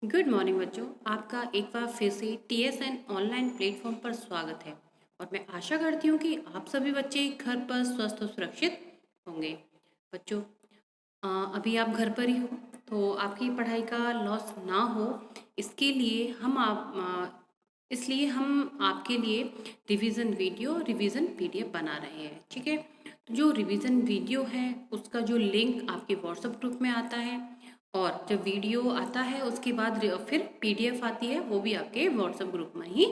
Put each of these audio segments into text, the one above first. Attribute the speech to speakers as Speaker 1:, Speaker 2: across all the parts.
Speaker 1: Good morning बच्चों। आपका एक बार फिर से TSN ऑनलाइन प्लेटफॉर्म पर स्वागत है और मैं आशा करती हूँ कि आप सभी बच्चे घर पर स्वस्थ और सुरक्षित होंगे। बच्चों, अभी आप घर पर ही हो तो आपकी पढ़ाई का लॉस ना हो इसके लिए इसलिए हम आपके लिए रिवीजन PDF बना रहे हैं। ठीक है, तो जो रिवीजन वीडियो है उसका जो लिंक आपके व्हाट्सएप ग्रुप में आता है और जब वीडियो आता है उसके बाद फिर PDF आती है, वो भी आपके व्हाट्सएप ग्रुप में ही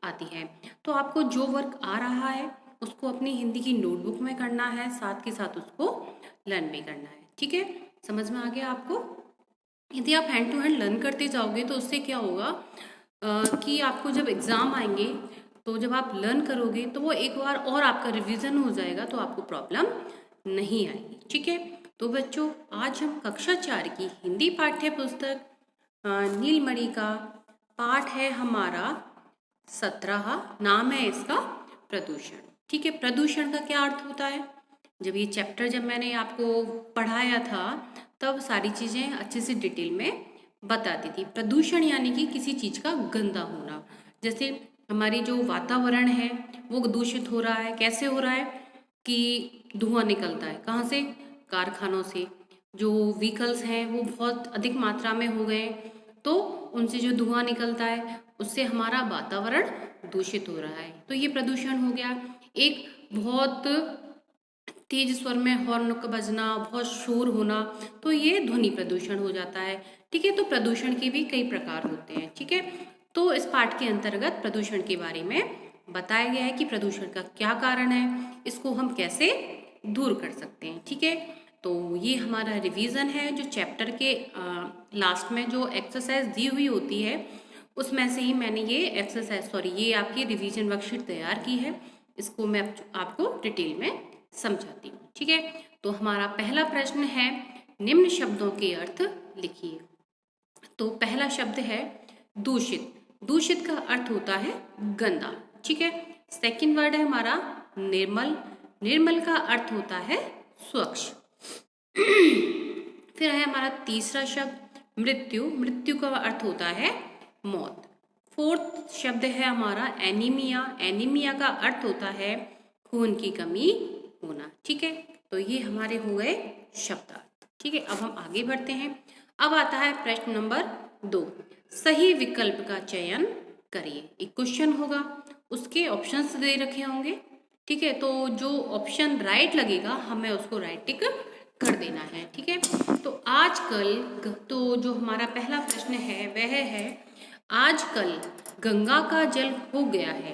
Speaker 1: आती है। तो आपको जो वर्क आ रहा है उसको अपनी हिंदी की नोटबुक में करना है, साथ के साथ उसको लर्न भी करना है। ठीक है, समझ में आ गया आपको? यदि आप हैंड टू हैंड लर्न करते जाओगे तो उससे क्या होगा कि आपको जब एग्ज़ाम आएंगे तो जब आप लर्न करोगे तो वो एक बार और आपका रिवीजन हो जाएगा, तो आपको प्रॉब्लम नहीं आएगी। ठीक है, तो बच्चों आज हम कक्षा 4 की हिंदी पाठ्य पुस्तक नीलमणि का पाठ है हमारा 17। नाम है इसका प्रदूषण। ठीक है, प्रदूषण का क्या अर्थ होता है? जब मैंने आपको पढ़ाया था तब सारी चीज़ें अच्छे से डिटेल में बताती थी। प्रदूषण यानी कि किसी चीज़ का गंदा होना। जैसे हमारी जो वातावरण है वो दूषित हो रहा है। कैसे हो रहा है? कि धुआं निकलता है। कहाँ से? कारखानों से। जो व्हीकल्स हैं वो बहुत अधिक मात्रा में हो गए, तो उनसे जो धुआं निकलता है उससे हमारा वातावरण दूषित हो रहा है, तो ये प्रदूषण हो गया। एक बहुत तेज स्वर में हॉर्न का बजना, बहुत शोर होना, तो ये ध्वनि प्रदूषण हो जाता है। ठीक है, तो प्रदूषण के भी कई प्रकार होते हैं। ठीक है, तो इस पाठ के अंतर्गत प्रदूषण के बारे में बताया गया है कि प्रदूषण का क्या कारण है, इसको हम कैसे दूर कर सकते हैं। ठीक है, तो ये हमारा रिवीजन है जो चैप्टर के लास्ट में जो एक्सरसाइज दी हुई होती है उसमें से ही मैंने ये आपकी रिवीजन वर्कशीट तैयार की है। इसको मैं आपको डिटेल में समझाती हूँ। ठीक है, तो हमारा पहला प्रश्न है, निम्न शब्दों के अर्थ लिखिए। तो पहला शब्द है दूषित। दूषित का अर्थ होता है गंदा। ठीक है, सेकंड वर्ड है हमारा निर्मल। निर्मल का अर्थ होता है स्वच्छ। फिर है हमारा तीसरा शब्द मृत्यु। मृत्यु का अर्थ होता है मौत। फोर्थ शब्द है हमारा एनीमिया। एनीमिया का अर्थ होता है खून की कमी होना। ठीक है, तो ये हमारे हो गए शब्दार्थ। ठीक है, अब हम आगे बढ़ते हैं। अब आता है प्रश्न नंबर 2। सही विकल्प का चयन करिए। एक क्वेश्चन होगा, उसके ऑप्शंस दे रखे होंगे। ठीक है, तो जो ऑप्शन राइट लगेगा हमें उसको राइट टिक कर देना है। ठीक है, तो जो हमारा पहला प्रश्न है वह है, आजकल गंगा का जल हो गया है।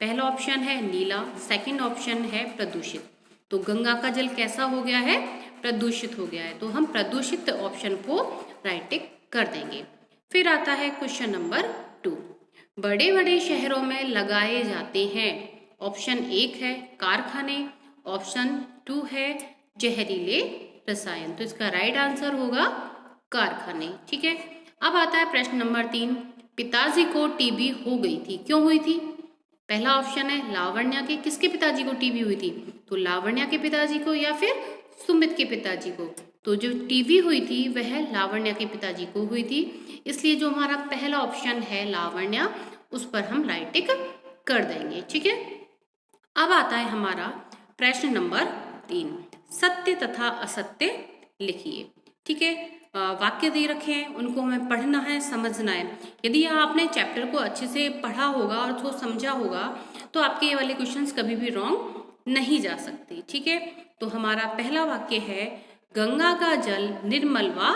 Speaker 1: पहला ऑप्शन है नीला, सेकंड ऑप्शन है प्रदूषित। तो गंगा का जल कैसा हो गया है? प्रदूषित हो गया है, तो हम प्रदूषित ऑप्शन को राइट टिक कर देंगे। फिर आता है क्वेश्चन नंबर 2। बड़े बड़े शहरों में लगाए जाते हैं। ऑप्शन 1 है कारखाने, ऑप्शन 2 है जहरीले रसायन। तो इसका राइट आंसर होगा कारखाने। ठीक है, अब आता है प्रश्न नंबर 3। पिताजी को टीबी हो गई थी, क्यों हुई थी? पहला ऑप्शन है लावण्या के। किसके पिताजी को टीबी हुई थी? तो लावण्या के पिताजी को या फिर सुमित के पिताजी को। तो जो टीबी हुई थी वह लावण्या के पिताजी को हुई थी, इसलिए जो हमारा पहला ऑप्शन है लावण्या, उस पर हम राइट टिक कर देंगे। ठीक है, अब आता है हमारा प्रश्न नंबर 3। सत्य तथा असत्य लिखिए। ठीक है, वाक्य दे रखे हैं, उनको हमें पढ़ना है, समझना है। यदि आपने चैप्टर को अच्छे से पढ़ा होगा और उसको समझा होगा तो आपके ये वाले क्वेश्चंस कभी भी रॉन्ग नहीं जा सकते। ठीक है, तो हमारा पहला वाक्य है, गंगा का जल निर्मल व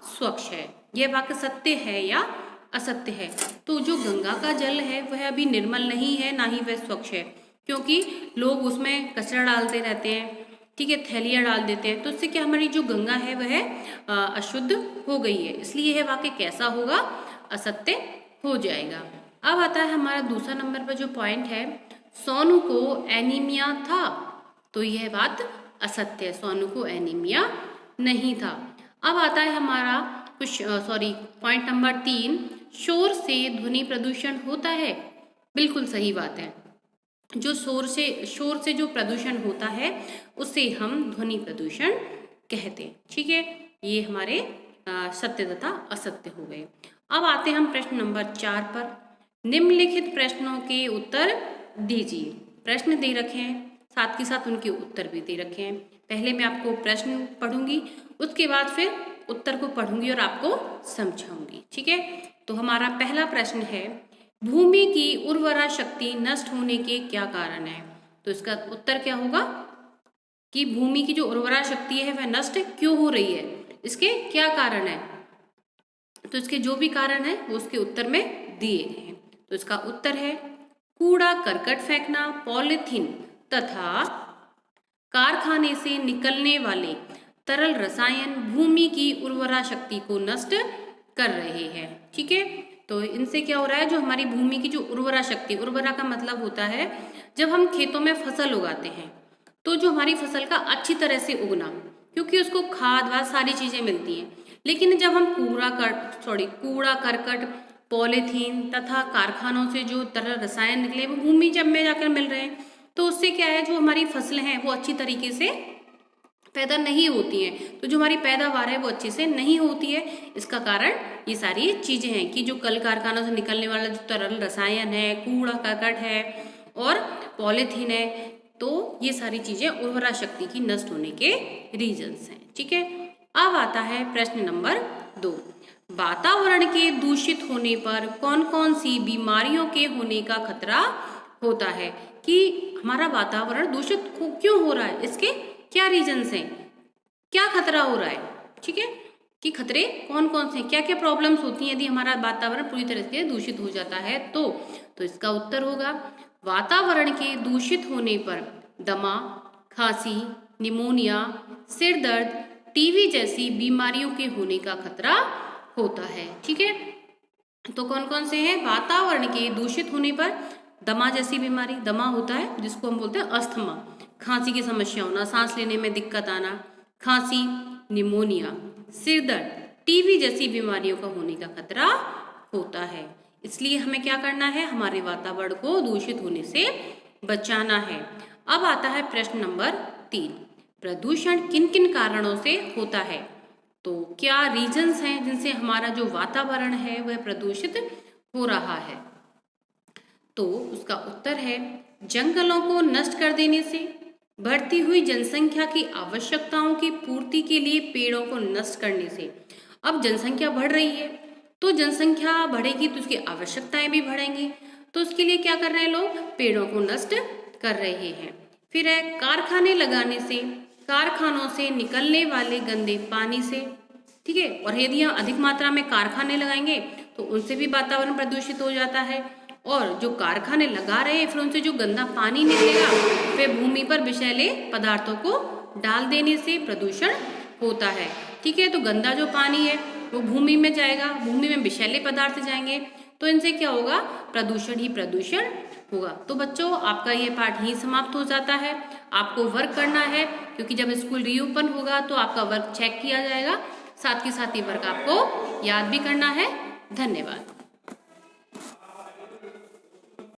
Speaker 1: स्वच्छ है। यह वाक्य सत्य है या असत्य है? तो जो गंगा का जल है वह अभी निर्मल नहीं है, ना ही वह स्वच्छ है, क्योंकि लोग उसमें कचरा डालते रहते हैं। ठीक है, थैलियाँ डाल देते हैं, तो इससे क्या हमारी जो गंगा है वह अशुद्ध हो गई है, इसलिए यह वाक्य कैसा होगा? असत्य हो जाएगा। अब आता है हमारा दूसरा नंबर पर जो पॉइंट है, सोनू को एनीमिया था। तो यह बात असत्य है, सोनू को एनीमिया नहीं था। अब आता है हमारा पॉइंट नंबर 3। शोर से ध्वनि प्रदूषण होता है। बिल्कुल सही बात है, जो शोर से जो प्रदूषण होता है उसे हम ध्वनि प्रदूषण कहते हैं। ठीक है, ये हमारे सत्य तथा असत्य हो गए। अब आते हैं हम प्रश्न नंबर 4 पर। निम्नलिखित प्रश्नों के उत्तर दीजिए। प्रश्न दे रखे हैं, साथ के साथ उनके उत्तर भी दे रखे हैं। पहले मैं आपको प्रश्न पढ़ूंगी, उसके बाद फिर उत्तर को पढ़ूंगी और आपको समझाऊंगी। ठीक है, तो हमारा पहला प्रश्न है, भूमि की उर्वरा शक्ति नष्ट होने के क्या कारण है? तो इसका उत्तर क्या होगा कि भूमि की जो उर्वरा शक्ति है वह नष्ट क्यों हो रही है, इसके क्या कारण है? तो इसके जो भी कारण है वो उसके उत्तर में दिए गए हैं। तो इसका उत्तर है, कूड़ा करकट फेंकना, पॉलीथीन तथा कारखाने से निकलने वाले तरल रसायन भूमि की उर्वरा शक्ति को नष्ट कर रहे हैं। ठीक है, तो इनसे क्या हो रहा है, जो हमारी भूमि की जो उर्वरा शक्ति, उर्वरा का मतलब होता है जब हम खेतों में फसल उगाते हैं तो जो हमारी फसल का अच्छी तरह से उगना, क्योंकि उसको खाद वाद सारी चीजें मिलती हैं। लेकिन जब हम कूड़ा करकट, पॉलीथीन तथा कारखानों से जो तरल रसायन निकले वो भूमि जब में जाकर मिल रहे हैं, तो उससे क्या है, जो हमारी फसलें हैं वो अच्छी तरीके से पैदा नहीं होती हैं। तो जो हमारी पैदावार है वो अच्छे से नहीं होती है। इसका कारण ये सारी चीजें हैं कि जो कल कारखानों से निकलने वाला जो तरल रसायन है, कूड़ा करकट है और पॉलीथीन है, तो ये सारी चीजें उर्वरा शक्ति की नष्ट होने के रीजंस हैं। ठीक है, अब आता है प्रश्न नंबर 2। वातावरण के दूषित होने पर कौन कौन सी बीमारियों के होने का खतरा होता है? कि हमारा वातावरण दूषित क्यों हो रहा है, इसके क्या रीजंस हैं, क्या खतरा हो रहा है? ठीक है, कि खतरे कौन कौन से, क्या क्या प्रॉब्लम्स होती हैं यदि हमारा वातावरण पूरी तरह से दूषित हो जाता है? तो इसका उत्तर होगा, वातावरण के दूषित होने पर दमा, खांसी, निमोनिया, सिर दर्द, टीबी जैसी बीमारियों के होने का खतरा होता है। ठीक है, तो कौन कौन से हैं? वातावरण के दूषित होने पर दमा जैसी बीमारी, दमा होता है जिसको हम बोलते हैं अस्थमा, खांसी की समस्या होना, सांस लेने में दिक्कत आना, खांसी, निमोनिया, सिर दर्द, टीबी जैसी बीमारियों का होने का खतरा होता है। इसलिए हमें क्या करना है, हमारे वातावरण को दूषित होने से बचाना है। अब आता है प्रश्न नंबर 3। प्रदूषण किन किन कारणों से होता है? तो क्या रीजंस हैं जिनसे हमारा जो वातावरण है वह प्रदूषित हो रहा है? तो उसका उत्तर है, जंगलों को नष्ट कर देने से, बढ़ती हुई जनसंख्या की आवश्यकताओं की पूर्ति के लिए पेड़ों को नष्ट करने से। अब जनसंख्या बढ़ रही है, तो जनसंख्या बढ़ेगी तो उसकी आवश्यकताएं भी बढ़ेंगी, तो उसके लिए क्या कर रहे हैं लोग, पेड़ों को नष्ट कर रहे हैं। फिर है कारखाने लगाने से, कारखानों से निकलने वाले गंदे पानी से। ठीक है, और यदि हम अधिक मात्रा में कारखाने लगाएंगे तो उनसे भी वातावरण प्रदूषित हो जाता है, और जो कारखाने लगा रहे हैं फिर उनसे जो गंदा पानी निकलेगा वह भूमि पर विषैले पदार्थों को डाल देने से प्रदूषण होता है। ठीक है, तो गंदा जो पानी है वो भूमि में जाएगा, भूमि में विषैले पदार्थ जाएंगे, तो इनसे क्या होगा, प्रदूषण ही प्रदूषण होगा। तो बच्चों, आपका ये पाठ ही समाप्त हो जाता है। आपको वर्क करना है, क्योंकि जब स्कूल रीओपन होगा तो आपका वर्क चेक किया जाएगा, साथ ही साथ ये वर्क आपको याद भी करना है। धन्यवाद।